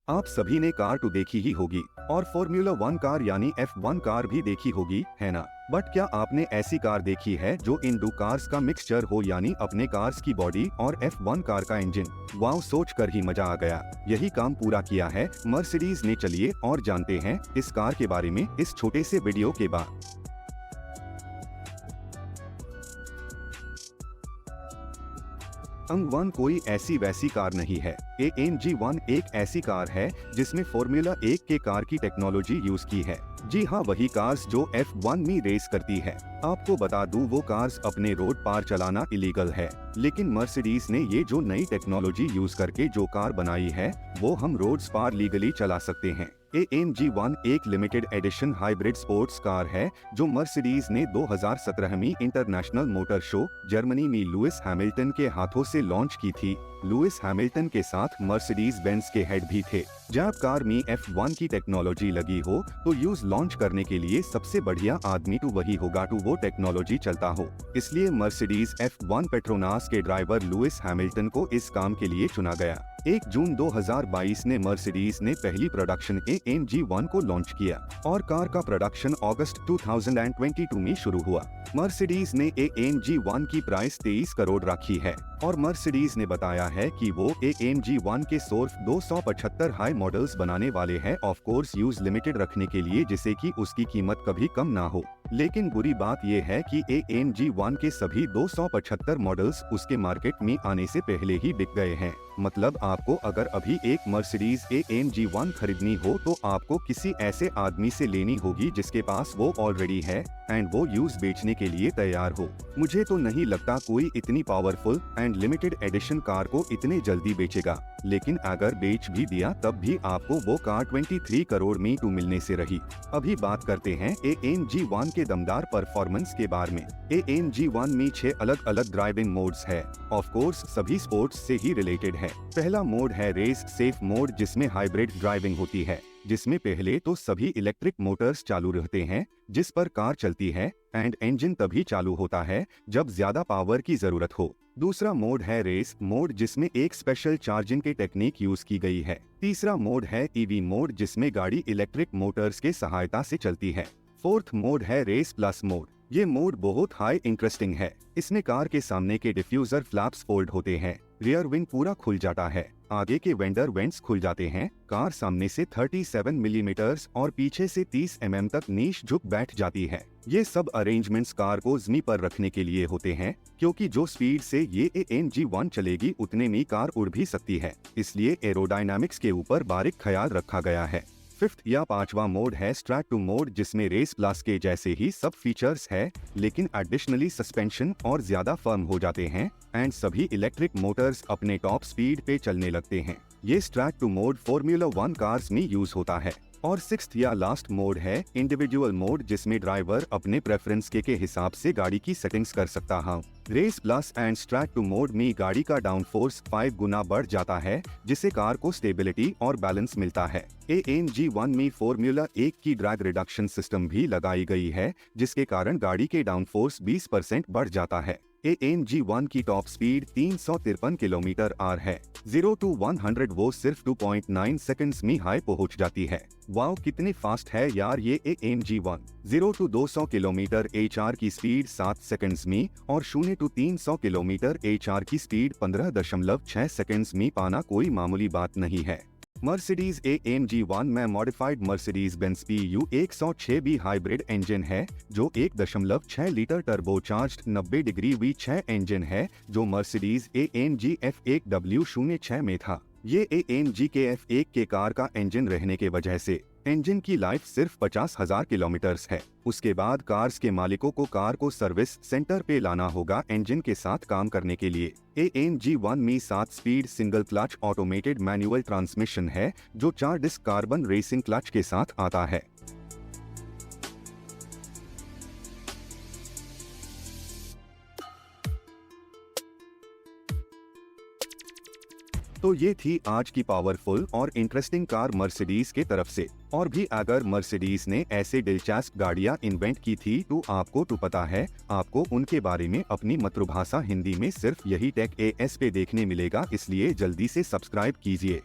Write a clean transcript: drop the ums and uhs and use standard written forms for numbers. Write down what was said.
आप सभी ने कार 2 देखी ही होगी और फॉर्मूला 1 कार यानी F1 कार भी देखी होगी, है ना। बट क्या आपने ऐसी कार देखी है जो इन दो कार्स का मिक्सचर हो, यानी अपने कार्स की बॉडी और F1 कार का इंजन। वाव, सोच कर ही मजा आ गया। यही काम पूरा किया है मर्सिडीज ने। चलिए और जानते हैं इस कार के बारे में इस छोटे से वीडियो के बाद। AMG1 कोई ऐसी वैसी कार नहीं है। AMG1 एक ऐसी कार है जिसमें फॉर्मूला 1 के कार की टेक्नोलॉजी यूज की है। जी हाँ, वही कार्स जो F1 में रेस करती है। आपको बता दूं, वो कार्स अपने रोड पार चलाना इलीगल है, लेकिन मर्सिडीज ने ये जो नई टेक्नोलॉजी यूज करके जो कार बनाई है वो हम रोड्स पार लीगली चला सकते हैं। AMG1 एक limited edition hybrid sports car है जो मर्सिडीज ने 2017 में इंटरनेशनल मोटर शो जर्मनी में लुइस हैमिल्टन के हाथों से लॉन्च की थी। लुइस हैमिल्टन के साथ मर्सिडीज बेंज के हेड भी थे। जब कार में F1 की टेक्नोलॉजी लगी हो तो यूज लॉन्च करने के लिए सबसे बढ़िया आदमी तो वही होगा तो वो टेक्नोलॉजी चलता हो। इसलिए मर्सिडीज F1 पेट्रोनास के ड्राइवर लुइस हैमिल्टन को इस काम के लिए चुना गया। 1 जून 2022 ने मर्सिडीज ने पहली प्रोडक्शन AMG1 को लॉन्च किया और कार का प्रोडक्शन अगस्त 2022 में शुरू हुआ। मर्सिडीज ने AMG1 की प्राइस 23 करोड़ रखी है और मर्सिडीज ने बताया है कि वो AMG1 के सिर्फ 275 हाई मॉडल्स बनाने वाले हैं, ऑफ कोर्स यूज लिमिटेड रखने के लिए, जिससे कि उसकी कीमत कभी कम ना हो। लेकिन बुरी बात यह है कि AMG1 के सभी 275 मॉडल्स उसके मार्केट में आने से पहले ही बिक गए हैं। मतलब आपको अगर अभी एक मर्सिडीज AMG1 खरीदनी हो तो आपको किसी ऐसे आदमी से लेनी होगी जिसके पास वो ऑलरेडी है एंड वो यूज बेचने के लिए तैयार हो। मुझे तो नहीं लगता कोई इतनी powerful and limited edition car को इतने जल्दी बेचेगा, लेकिन अगर बेच भी दिया तब भी आपको वो कार 23 करोड़ में तो मिलने से रही। अभी बात करते हैं AMG1 के दमदार परफॉर्मेंस के बारे में। AMG1 में 6 अलग अलग ड्राइविंग मोड्स है। ऑफ कोर्स सभी स्पोर्ट्स से ही रिलेटेड है। पहला मोड है रेस सेफ मोड, जिसमें हाइब्रिड ड्राइविंग होती है, जिसमें पहले तो सभी इलेक्ट्रिक मोटर्स चालू रहते हैं जिस पर कार चलती है एंड इंजन तभी चालू होता है जब ज्यादा पावर की जरूरत हो। दूसरा मोड है रेस मोड, जिसमें एक स्पेशल चार्जिंग की टेक्निक यूज की गई है। तीसरा मोड है EV मोड, जिसमें गाड़ी इलेक्ट्रिक मोटर्स के सहायता से चलती है। फोर्थ मोड है रेस प्लस मोड। ये मोड बहुत हाई इंटरेस्टिंग है। इसमें कार के सामने के डिफ्यूजर फ्लैप्स फोल्ड होते हैं, रियर विंग पूरा खुल जाता है, आगे के वेंडर वेंट्स खुल जाते हैं, कार सामने से 37 मिलीमीटर्स और पीछे से 30 mm तक नीच झुक बैठ जाती है। ये सब अरेंजमेंट्स कार को जमी पर रखने के लिए होते हैं, क्योंकि जो स्पीड से ये AMG1 चलेगी उतने में कार उड़ भी सकती है, इसलिए एरोडायनामिक्स के ऊपर बारीक ख्याल रखा गया है। फिफ्थ या पांचवा मोड है स्ट्रैट टू मोड, जिसमें रेस प्लस के जैसे ही सब फीचर्स है, लेकिन एडिशनली सस्पेंशन और ज्यादा फर्म हो जाते हैं एंड सभी इलेक्ट्रिक मोटर्स अपने टॉप स्पीड पे चलने लगते हैं। ये strat two mode formula 1 cars में यूज होता है। और सिक्स्थ या लास्ट मोड है इंडिविजुअल मोड, जिसमें ड्राइवर अपने प्रेफरेंस के हिसाब से गाड़ी की सेटिंग्स कर सकता है। Race plus and strat two mode में गाड़ी का डाउन फोर्स 5 गुना बढ़ जाता है, जिससे कार को स्टेबिलिटी और बैलेंस मिलता है। AMG1 में फॉर्मूला 1 की ड्रैग रिडक्शन सिस्टम भी लगाई गई है, जिसके कारण गाड़ी के डाउन फोर्स 20% बढ़ जाता है। AMG1 की टॉप स्पीड 353 किलोमीटर/आवर है। 0 to 100 वो सिर्फ 2.9 सेकंड्स में हाई पहुंच जाती है। वाओ, कितनी फास्ट है यार ये AMG1। 0 to 200 किलोमीटर/आवर की स्पीड 7 सेकंड्स में और 0 to 300 किलोमीटर/आवर की स्पीड 15.6 सेकंड्स में पाना कोई मामूली बात नहीं है। मर्सिडीज AMG1 में modified Mercedes Benz PU 106B hybrid engine है, जो 1.6 litre turbocharged 90 degree V6 engine है, जो मर्सिडीज AMG F1W06 में था। ये AMG के F1 के कार का इंजन रहने के वजह से इंजन की लाइफ सिर्फ 50,000 किलोमीटर्स है। उसके बाद कार्स के मालिकों को कार को सर्विस सेंटर पे लाना होगा इंजन के साथ काम करने के लिए। AMG1 में 7 speed single clutch automated manual transmission है, जो 4 डिस्क कार्बन रेसिंग क्लच के साथ आता है। तो ये थी आज की पावरफुल और इंटरेस्टिंग कार मर्सिडीज के तरफ से। और भी अगर मर्सिडीज ने ऐसे दिलचस्प गाड़ियां इन्वेंट की थी तो आपको तो पता है, आपको उनके बारे में अपनी मातृभाषा हिंदी में सिर्फ यही टेक AS पे देखने मिलेगा, इसलिए जल्दी से सब्सक्राइब कीजिए।